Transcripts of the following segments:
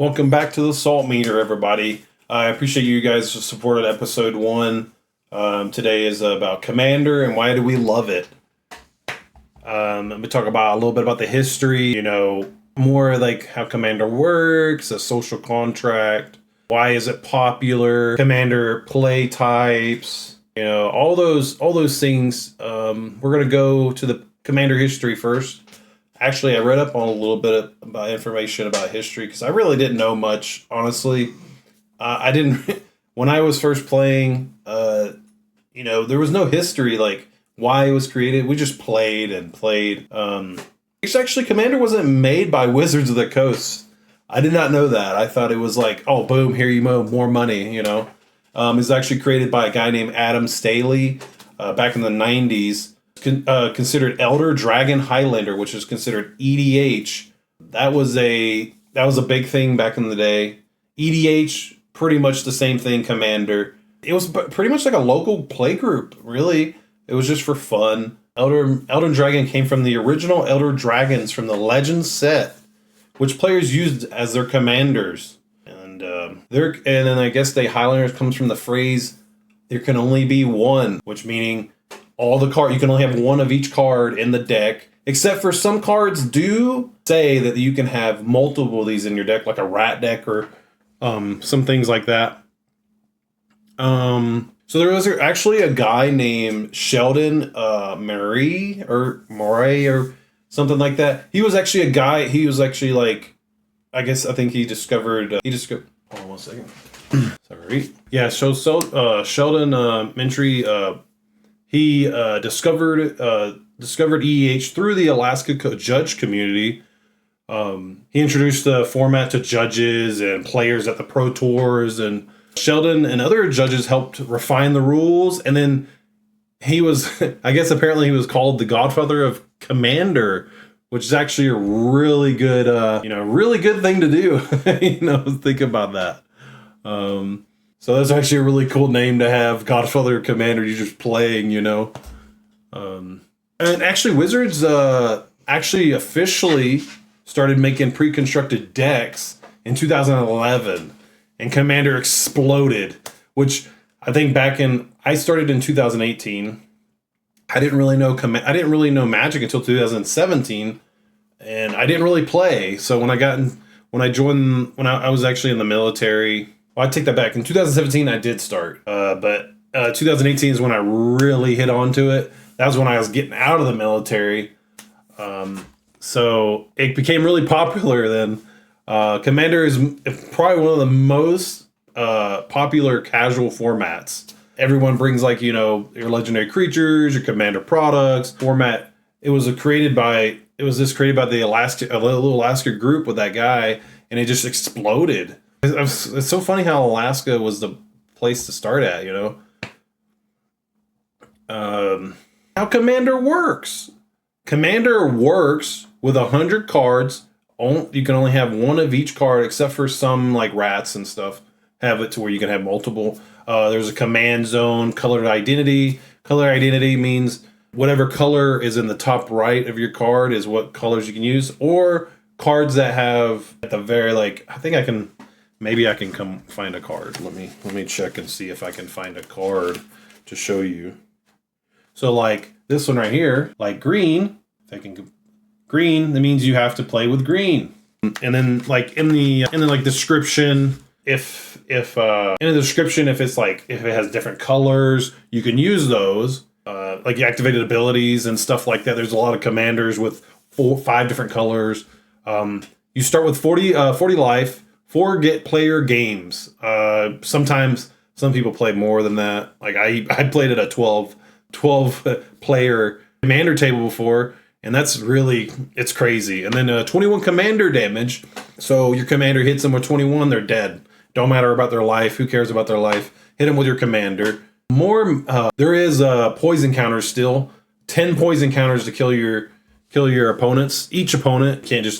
Welcome back to the Salt Meter, everybody. I appreciate you guys supported episode 1. Today is about Commander and why do we love it. Let me talk about a little bit about the history, more like how Commander works, a social contract, why is it popular, Commander play types, all those things. We're gonna go to the Commander history first. Actually, I read up on a little bit about information about history because I really didn't know much, honestly. I didn't, when I was first playing, there was no history, like why it was created. We just played and played. Actually, Commander wasn't made by Wizards of the Coast. I did not know that. I thought it was like, oh, boom, here you go, more money, It was actually created by a guy named Adam Staley back in the 90s. Considered Elder Dragon Highlander, which is considered EDH. That was a big thing back in the day. EDH, pretty much the same thing. Commander. It was pretty much like a local play group. Really, it was just for fun. Elder Dragon came from the original Elder Dragons from the Legends set, which players used as their commanders. And then I guess the Highlanders comes from the phrase "there can only be one," which meaning all the you can only have one of each card in the deck, except for some cards do say that you can have multiple of these in your deck, like a rat deck or some things like that. So there was actually a guy named Sheldon Murray or something like that. He was actually a guy. He was actually like, I think he discovered. Hold on 1 second. Sorry. Yeah. So Sheldon Mintry. He discovered EDH through the Alaska judge community. He introduced the format to judges and players at the Pro Tours, and Sheldon and other judges helped refine the rules. And then he was, apparently he was called the godfather of Commander, which is actually a really good, really good thing to do. Think about that. So that's actually a really cool name to have, Godfather of Commander. You're just playing, And actually, Wizards actually officially started making pre-constructed decks in 2011, and Commander exploded. Which I think I started in 2018. I didn't really know Magic until 2017, and I didn't really play. So when I was actually in the military. Well, I take that back. In 2017, I did start, but 2018 is when I really hit onto it. That was when I was getting out of the military. So it became really popular then. Commander is probably one of the most popular casual formats. Everyone brings your legendary creatures, your Commander products. Format. It was created by the little Alaska group with that guy, and it just exploded. It's so funny how Alaska was the place to start at, How Commander works. Commander works with 100 cards. You can only have one of each card, except for some like rats and stuff. Have it to where you can have multiple. There's a command zone, colored identity. Color identity means whatever color is in the top right of your card is what colors you can use. Or cards that have at the very maybe I can come find a card. Let me check and see if I can find a card to show you. So like this one right here, like green, green, that means you have to play with green. And then like in the description, if it has different colors, you can use those. Like activated abilities and stuff like that. There's a lot of commanders with 5 different colors. You start with 40 life. 4 player games. Sometimes some people play more than that. Like I played at a 12 player commander table before, and it's crazy. And then 21 commander damage. So your commander hits them with 21, they're dead. Don't matter about their life. Who cares about their life? Hit them with your commander. There is poison counters still. 10 poison counters to kill your opponents. Each opponent can't just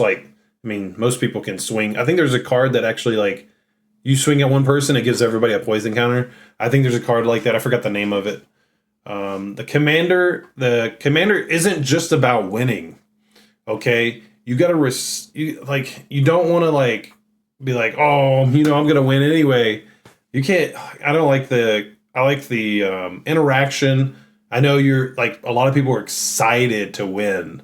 most people can swing. I think there's a card that actually you swing at one person, it gives everybody a poison counter. I think there's a card like that. I forgot the name of it. The commander isn't just about winning. Okay, you gotta you don't want to be like, oh, you know, I'm gonna win anyway. You can't. I don't like the. I like the interaction. I know you're like a lot of people are excited to win.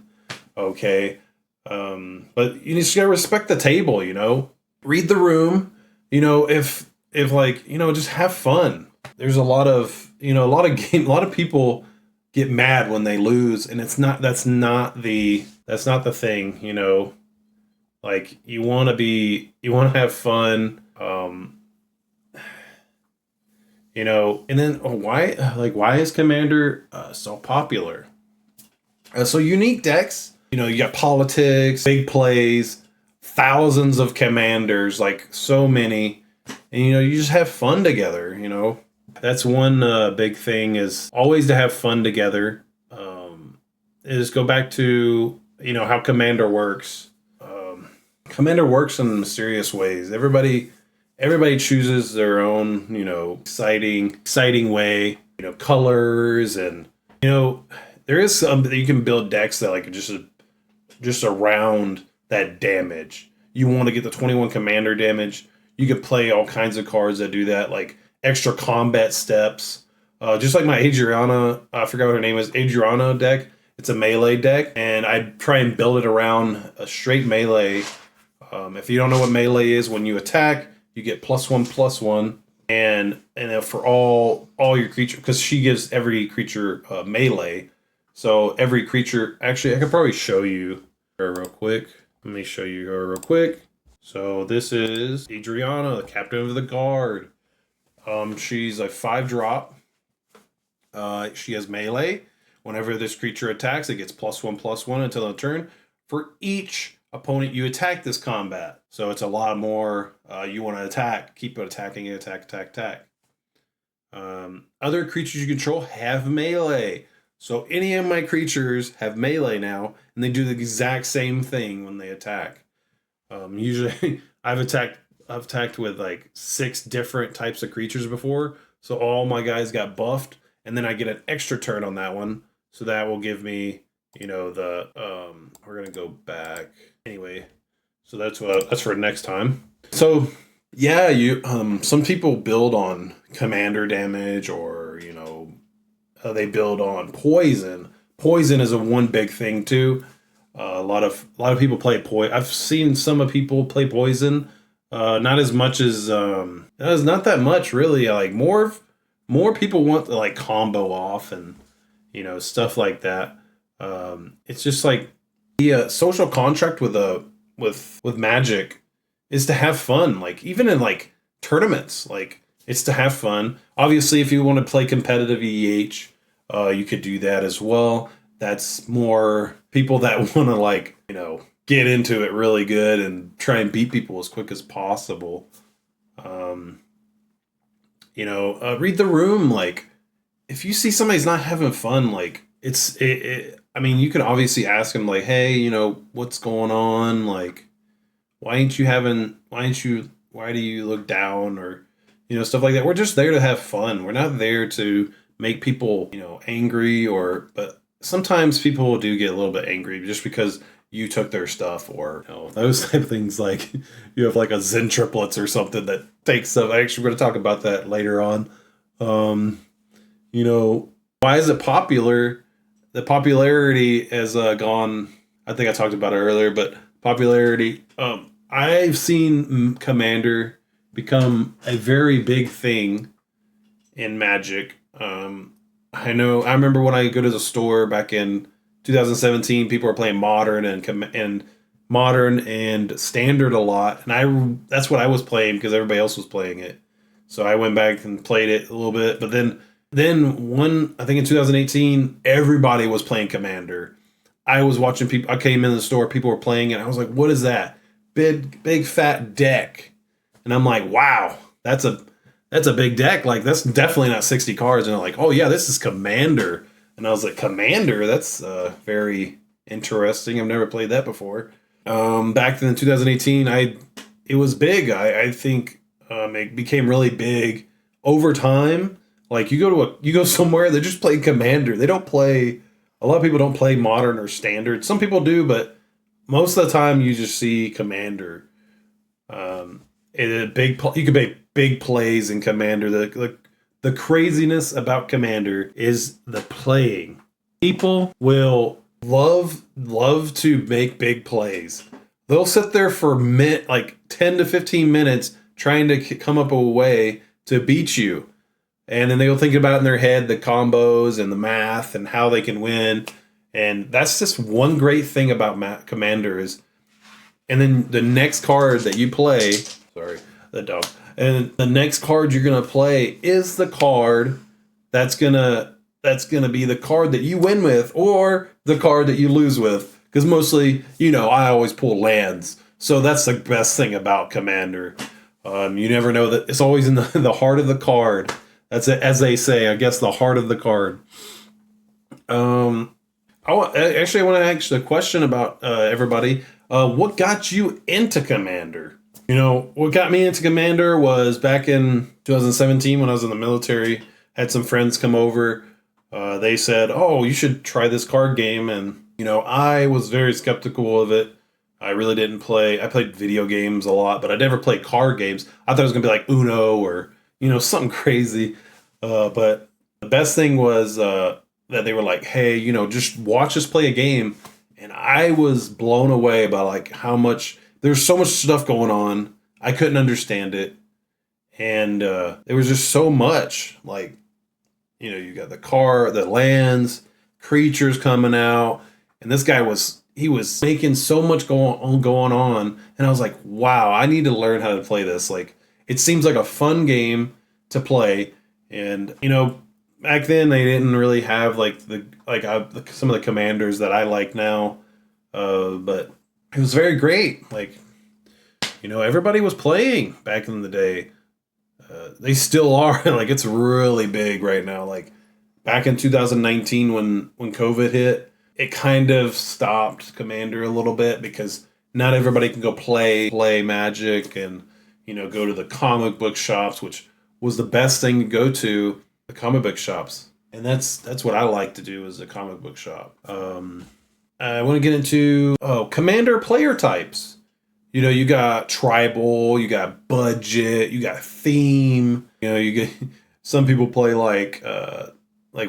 Okay, but you just gotta respect the table. You know, read the room. You know, if like you know, just have fun. There's a lot of you know a lot of people get mad when they lose, and that's not the thing. You know, like you want to have fun. You know, and then why is Commander so popular? So unique decks. You know, you got politics, big plays, thousands of commanders, like so many, and you know, you just have fun together. You know, that's one big thing is always to have fun together. Is go back to you know how Commander works. Commander works in mysterious ways. Everybody chooses their own, you know, exciting way, you know, colors and you know, there is some that you can build decks that like just around that damage. You want to get the 21 commander damage. You could play all kinds of cards that do that, like extra combat steps. Just like my Adriana, I forgot what her name is, Adriana deck. It's a melee deck, and I try and build it around a straight melee. If you don't know what melee is, when you attack, you get +1/+1, and for all your creature, because she gives every creature melee. So every creature, actually, I could probably show you her real quick. Let me show you her real quick. So this is Adriana, the captain of the guard. She's a 5-drop. She has melee. Whenever this creature attacks, it gets +1/+1 until the turn for each opponent you attack this combat. So it's a lot more you want to attack, keep attacking, attack. Other creatures you control have melee. So any of my creatures have melee now, and they do the exact same thing when they attack. Usually, I've attacked with like 6 different types of creatures before, so all my guys got buffed, and then I get an extra turn on that one, so that will give me, you know, the we're gonna go back anyway. So that's for next time. So yeah, you some people build on commander damage, or you know, they build on poison. Poison is a one big thing too. A lot of people play poison. I've seen some of people play poison. Not as much as not that much really. Like more people want to like combo off and you know stuff like that. It's just like the social contract with Magic is to have fun. Like even in like tournaments, like it's to have fun. Obviously, if you want to play competitive EDH, you could do that as well. That's more people that want to like you know get into it really good and try and beat people as quick as possible. You know, read the room. Like if you see somebody's not having fun, like I mean, you can obviously ask them like, hey, you know, what's going on? Like, why do you look down or, you know, stuff like that. We're just there to have fun. We're not there to make people, you know, angry but sometimes people do get a little bit angry just because you took their stuff or, you know, those type of things. Like you have like a Zen triplets or something that takes stuff. Actually, we're going to talk about that later on. You know, why is it popular? The popularity has gone. I think I talked about it earlier, but popularity. I've seen Commander become a very big thing in Magic. I remember when I go to the store back in 2017, people were playing Modern and Modern and Standard a lot, and that's what I was playing because everybody else was playing it. So I went back and played it a little bit, but then I think in 2018, everybody was playing Commander. I was watching people. I came in the store, people were playing it. I was like, "What is that? Big fat deck?" And I'm like, "Wow, that's a big deck. Like that's definitely not 60 cards." And they're like, "Oh yeah, this is Commander." And I was like, "Commander? That's very interesting. I've never played that before." Back in 2018, it was big. I think it became really big over time. Like you go somewhere, they're just playing Commander. They don't play. A lot of people don't play Modern or Standard. Some people do, but most of the time you just see Commander. You can make big plays in Commander. The craziness about Commander is the playing. People will love to make big plays. They'll sit there for like 10 to 15 minutes trying to come up with a way to beat you. And then they'll think about it in their head, the combos and the math and how they can win. And that's just one great thing about Commander is, and then the next card that you play, sorry, the dog. And the next card you're gonna play is the card that's gonna be the card that you win with, or the card that you lose with. Because mostly, I always pull lands, so that's the best thing about Commander. You never know that it's always in the heart of the card. That's it, as they say. I guess the heart of the card. I want to ask a question about everybody. What got you into Commander? What got me into Commander was back in 2017 when I was in the military. Had some friends come over. They said, "Oh, you should try this card game," and I was very skeptical of it. I really didn't play. I played video games a lot, but I never played card games. I thought it was gonna be like Uno or something crazy. But the best thing was that they were like, "Hey, just watch us play a game," and I was blown away by like how much. There's so much stuff going on. I couldn't understand it. And there was just so much. Like, you got the lands, creatures coming out. And this guy was making so much going on. And I was like, wow, I need to learn how to play this. Like, it seems like a fun game to play. And, back then they didn't really have some of the commanders that I like now. But it was very great. Like, everybody was playing back in the day. They still are. Like, it's really big right now. Like, back in 2019 when COVID hit, it kind of stopped Commander a little bit because not everybody can go play Magic and, go to the comic book shops, which was the best thing to go to, the comic book shops. And that's what I like to do, is a comic book shop. I want to get into Commander player types. You got tribal, you got budget, you got theme. You get some people play like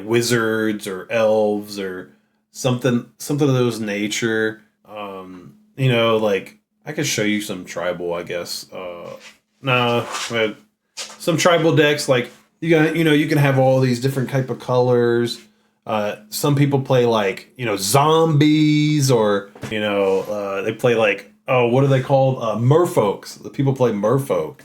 wizards or elves or something of those nature. Like I could show you some tribal, I guess. Some tribal decks, like you got, you can have all these different type of colors. Some people play like, zombies, or, they play like, what are they called? Merfolks. The people play Merfolk.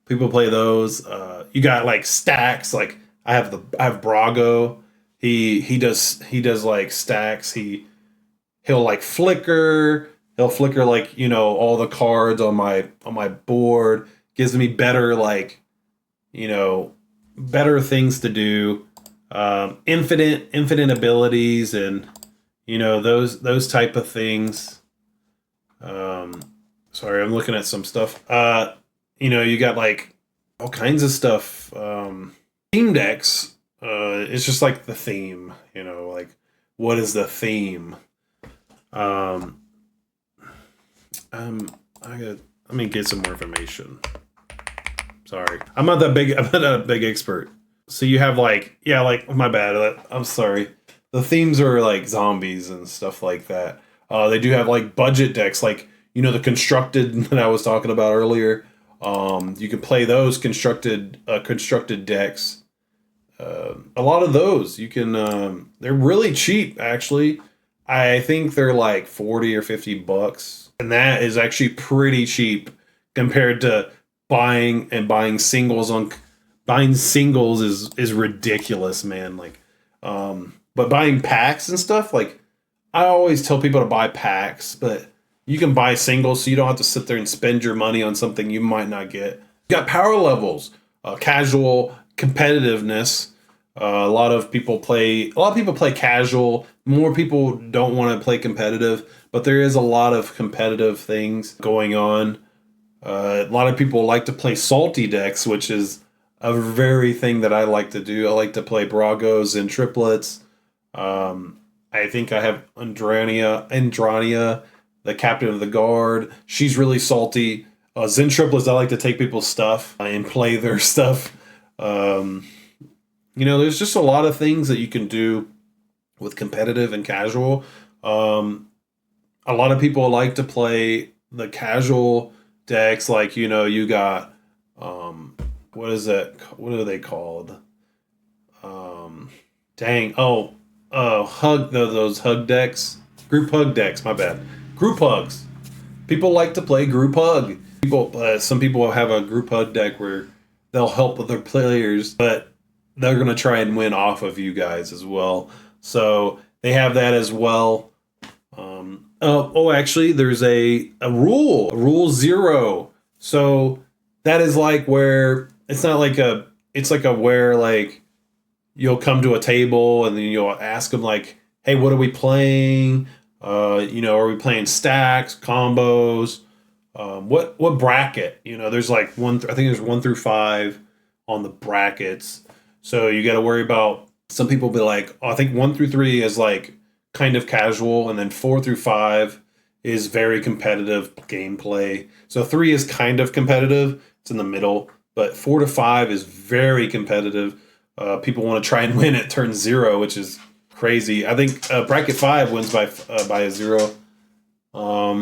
People play those. You got like stacks. Like I have Brago. He does like stacks. He'll like flicker. He'll flicker like, all the cards on my board. Gives me better better things to do. Infinite abilities and those type of things. Sorry, I'm looking at some stuff. You got like all kinds of stuff. Theme decks. It's just like the theme. Like what is the theme? Let me get some more information. Sorry, I'm not a big expert. So you have my bad. I'm sorry. The themes are like zombies and stuff like that. They do have like budget decks, like the constructed that I was talking about earlier. You can play those constructed decks. A lot of those you can. They're really cheap, actually. I think they're like $40 or $50, and that is actually pretty cheap compared to buying singles on. Buying singles is ridiculous, man. Like, but buying packs and stuff, like I always tell people to buy packs, but you can buy singles, so you don't have to sit there and spend your money on something you might not get. You got power levels, casual, competitiveness. A lot of people play casual. More people don't want to play competitive, but there is a lot of competitive things going on. A lot of people like to play salty decks, which is a very thing that I like to do. I like to play Bragos and triplets. I think I have Andrania, the captain of the guard. She's really salty. Zen triplets, I like to take people's stuff and play their stuff. There's just a lot of things that you can do with competitive and casual. A lot of people like to play the casual decks, like you got what is that? What are they called? Dang! Oh, those hug decks, group hug decks. My bad. Group hugs. People like to play group hug. Some people have a group hug deck where they'll help with their players, but they're gonna try and win off of you guys as well. So they have that as well. Actually, there's a rule 0. So that is like where it's not like it's like a where like you'll come to a table and then you'll ask them like, hey, what are we playing? Are we playing stacks, combos? What bracket? There's like I think there's 1 through 5 on the brackets. So you got to worry about, some people be like, I think 1 through 3 is like kind of casual, and then 4 through 5 is very competitive gameplay. So 3 is kind of competitive, it's in the middle, but 4 to 5 is very competitive. People want to try and win at turn 0, which is crazy. I think bracket 5 wins by a 0.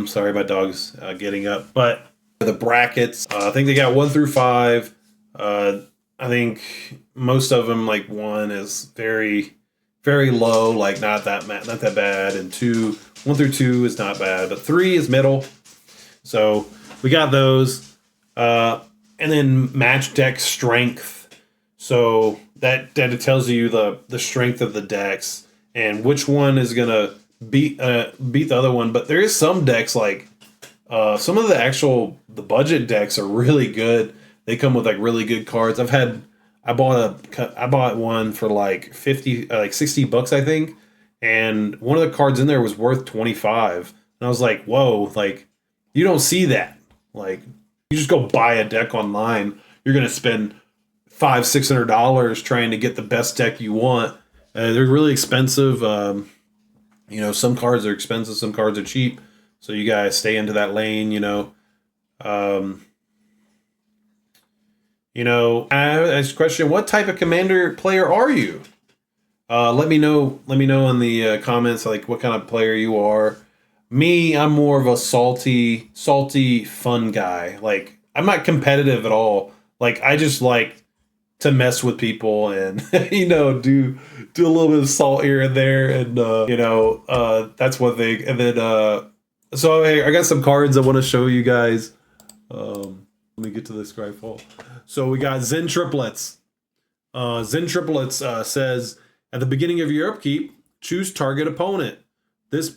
Sorry, my dog's getting up. But the brackets, I think they got 1 through 5. I think most of them, like 1 is very, very low, like not that bad, and 1 through 2 is not bad, but 3 is middle. So we got those, and then match deck strength. So that tells you the strength of the decks and which one is gonna beat the other one. But there is some decks like some of the budget decks are really good. They come with like really good cards. I bought one for like $60, I think, and one of the cards in there was worth $25. And I was like, whoa, like you don't see that. Like you just go buy a deck online, you're gonna spend $500-$600 trying to get the best deck you want. They're really expensive. Some cards are expensive, some cards are cheap. So you guys stay into that lane, I asked a question, what type of commander player are you? Let me know in the comments, like what kind of player you are. Me, I'm more of a salty, fun guy. Like I'm not competitive at all. Like I just like to mess with people and do a little bit of salt here and there, and that's one thing. And then so hey, I got some cards I want to show you guys. Let me get to this Skyfall. So we got Zen triplets. Zen triplets says at the beginning of your upkeep, choose target opponent. This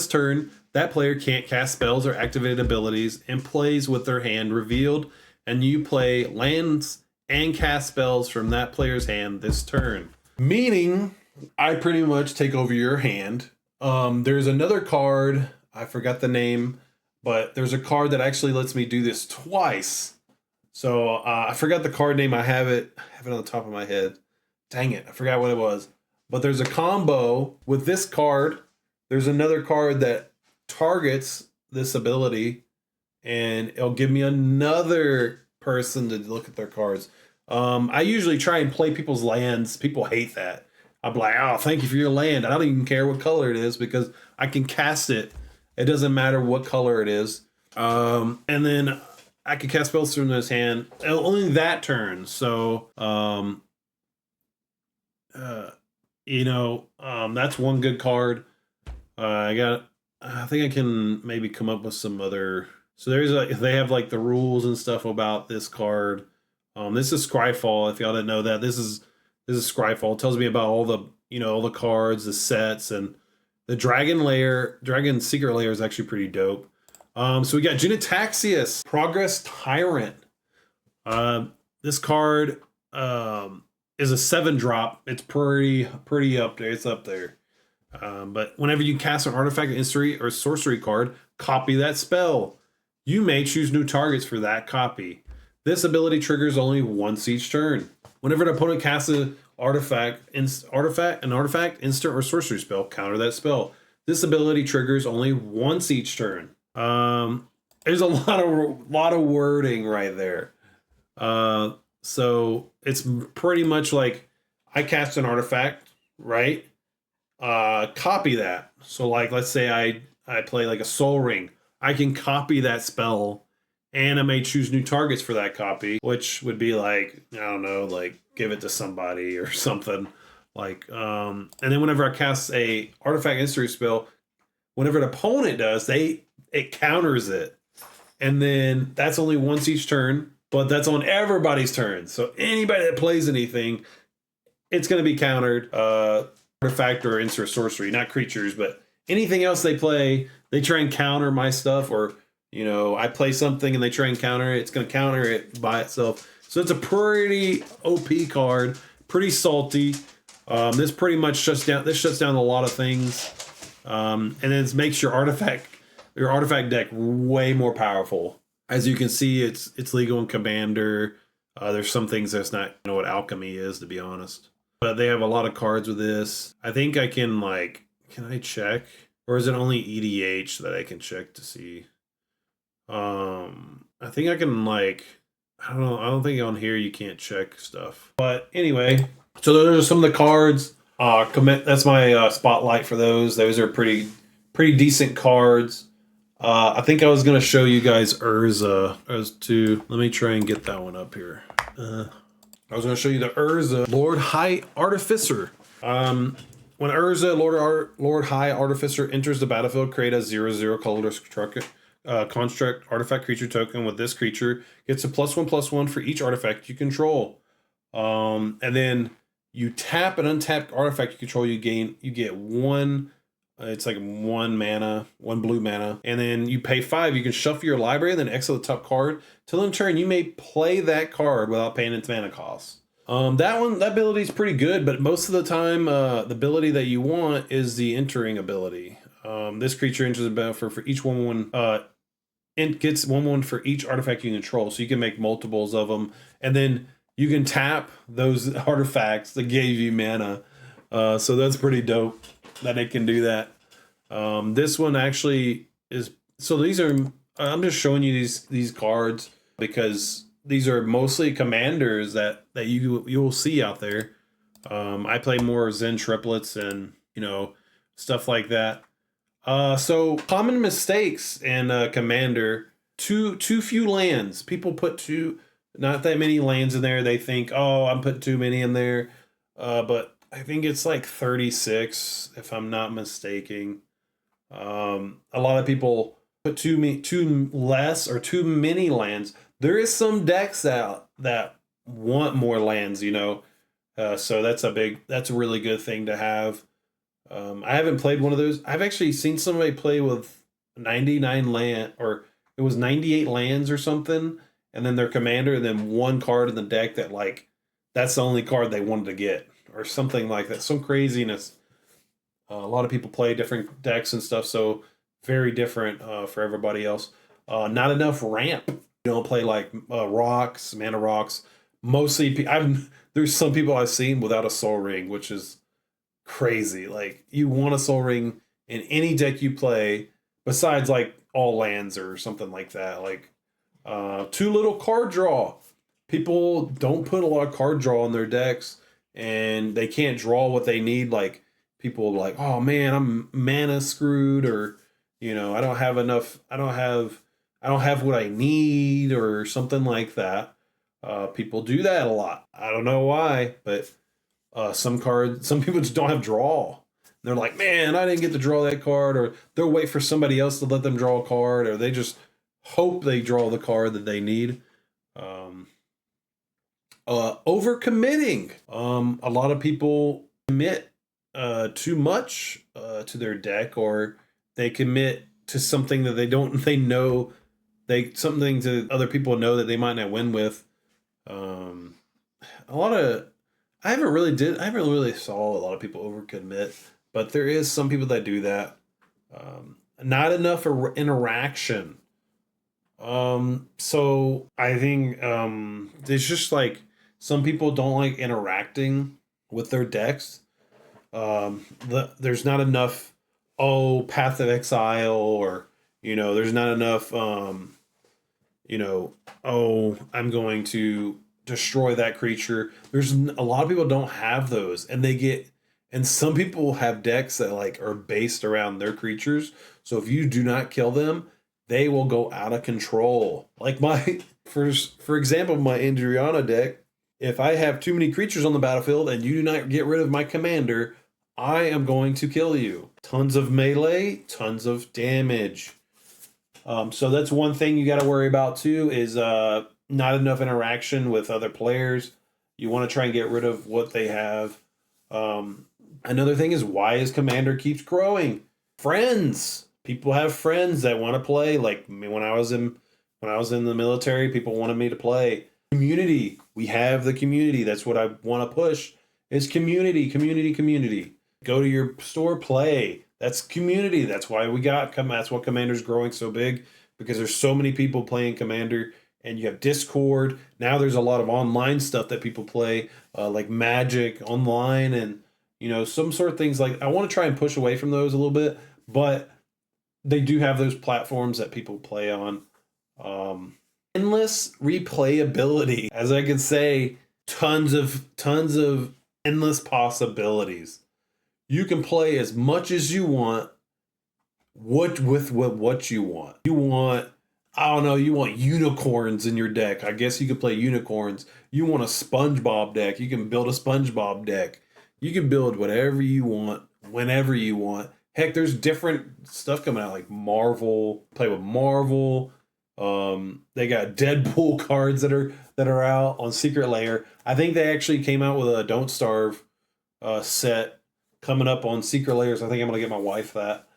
turn, that player can't cast spells or activate abilities and plays with their hand revealed, and you play lands and cast spells from that player's hand this turn. Meaning, I pretty much take over your hand. There's another card, I forgot the name, but there's a card that actually lets me do this twice. So I forgot the card name. I have it on the top of my head. Dang it, I forgot what it was. But there's a combo with this card. There's another card that targets this ability, and it'll give me another person to look at their cards. I usually try and play people's lands. People hate that. I'm like, oh, thank you for your land. I don't even care what color it is because I can cast it. It doesn't matter what color it is. And then I can cast spells from his hand only that turn. So, that's one good card. I think I can maybe come up with some other. So they have like the rules and stuff about this card. This is Scryfall. If y'all didn't know that, this is Scryfall. It tells me about all the cards, the sets, and the Dragon Secret Lair is actually pretty dope. So we got Genetaxius, Progress Tyrant. This card is a 7-drop. It's pretty up there. It's up there. But whenever you cast an artifact, instant, or sorcery card, copy that spell. You may choose new targets for that copy. This ability triggers only once each turn. Whenever an opponent casts an artifact, instant, or sorcery spell, counter that spell. This ability triggers only once each turn. there's a lot of wording right there. So it's pretty much like I cast an artifact, right? Copy that. So like, let's say I play like a Soul Ring. I can copy that spell, and I may choose new targets for that copy, which would be like, I don't know, like give it to somebody or something. Like, and then whenever I cast a artifact history spell, whenever an opponent does, it counters it, and then that's only once each turn, but that's on everybody's turn. So anybody that plays anything, it's going to be countered. Artifact or insert sorcery, not creatures, but anything else they play, they try and counter my stuff, or I play something and they try and counter it. It's going to counter it by itself. So it's a pretty OP card, pretty salty. This pretty much shuts down a lot of things, and then it makes your artifact deck way more powerful. As you can see, it's legal in Commander. There's some things that's not what alchemy is, to be honest. But they have a lot of cards with this. I think I can can I check? Or is it only EDH that I can check to see? I think I can I don't know. I don't think on here you can't check stuff. But anyway, so those are some of the cards. That's my spotlight for those. Those are pretty decent cards. I think I was gonna show you guys Urza as to. Let me try and get that one up here. I was going to show you the Urza Lord High Artificer. When Urza Lord High Artificer enters the battlefield, create a 0/0 colorless construct artifact creature token with this creature. Gets a +1/+1 for each artifact you control. And then you tap an untapped artifact you control. You get one. It's like 1 mana, 1 blue mana, and then you pay 5. You can shuffle your library and then exile the top card. Till in turn, you may play that card without paying its mana cost. That ability is pretty good, but most of the time, the ability that you want is the entering ability. This creature enters the battlefield for each 1/1. It gets 1/1 for each artifact you control, so you can make multiples of them, and then you can tap those artifacts that gave you mana. So that's pretty dope that it can do that. This one actually is, so these are, I'm just showing you these cards because these are mostly commanders that you'll see out there. I play more Zen triplets and stuff like that. So common mistakes in Commander: too few lands. People put not that many lands in there. They think, oh, I'm putting too many in there, but I think it's like 36, if I'm not mistaken. A lot of people put too less or too many lands. There is some decks that want more lands, so that's a really good thing to have. I haven't played one of those. I've actually seen somebody play with 99 land, or it was 98 lands or something, and then their commander, and then one card in the deck that's the only card they wanted to get, or something like that. Some craziness. A lot of people play different decks and stuff, so very different for everybody else. Not enough ramp. You don't play rocks, mana rocks. Mostly, there's some people I've seen without a Soul Ring, which is crazy. Like, you want a Soul Ring in any deck you play, besides all lands or something like that. Too little card draw. People don't put a lot of card draw in their decks, and they can't draw what they need. People are like, oh man, I'm mana screwed, or I don't have enough. I don't have what I need, or something like that. People do that a lot. I don't know why, but some people just don't have draw. They're like, man, I didn't get to draw that card, or they'll wait for somebody else to let them draw a card, or they just hope they draw the card that they need. Overcommitting. A lot of people commit too much to their deck, or they commit to something that something to other people know that they might not win with. I haven't really saw a lot of people overcommit, but there is some people that do that. Not enough interaction. So I think there's just some people don't like interacting with their decks. There's not enough Path of Exile, or There's not enough, oh, I'm going to destroy that creature. There's a lot of people don't have those, and some people have decks that like are based around their creatures. So if you do not kill them, they will go out of control. Like for example, my Indriana deck, if I have too many creatures on the battlefield and you do not get rid of my commander, I am going to kill you. Tons of melee, tons of damage. So that's one thing you got to worry about too, is not enough interaction with other players. You want to try and get rid of what they have. Another thing is, why his commander keeps growing. Friends. People have friends that want to play. Like me, when I was in the military, people wanted me to play. Community. We have the community. That's what I want to push. Is community, community, community. Go to your store, play. That's community. That's why that's what Commander's growing so big, because there's so many people playing Commander, and you have Discord. Now there's a lot of online stuff that people play, like Magic online, and some sort of things. Like, I want to try and push away from those a little bit, but they do have those platforms that people play on. Endless replayability, as I could say, tons of endless possibilities. You can play as much as you want. What you want. You want, I don't know, you want unicorns in your deck. I guess you could play unicorns. You want a SpongeBob deck. You can build a SpongeBob deck. You can build whatever you want, whenever you want. Heck, there's different stuff coming out, like Marvel. Play with Marvel. They got Deadpool cards that are out on Secret Lair. I think they actually came out with a Don't Starve set coming up on Secret Lairs. I think I'm gonna get my wife that.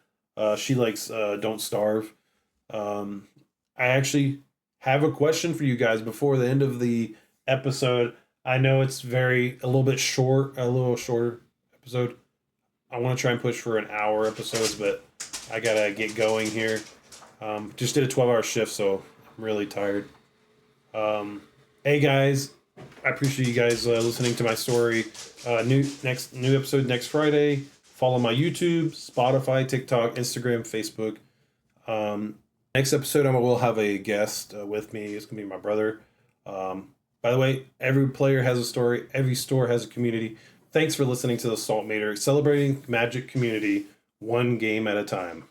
She likes Don't Starve. I actually have a question for you guys before the end of the episode. I know it's a little shorter episode. I want to try and push for an hour episodes, but I gotta get going here. Just did a 12-hour shift, so I'm really tired. Hey guys, I appreciate you guys listening to my story. New episode next Friday. Follow my YouTube, Spotify, TikTok, Instagram, Facebook. Next episode, I will have a guest with me. It's gonna be my brother. By the way, every player has a story. Every store has a community. Thanks for listening to the Salt Meter, celebrating Magic community one game at a time.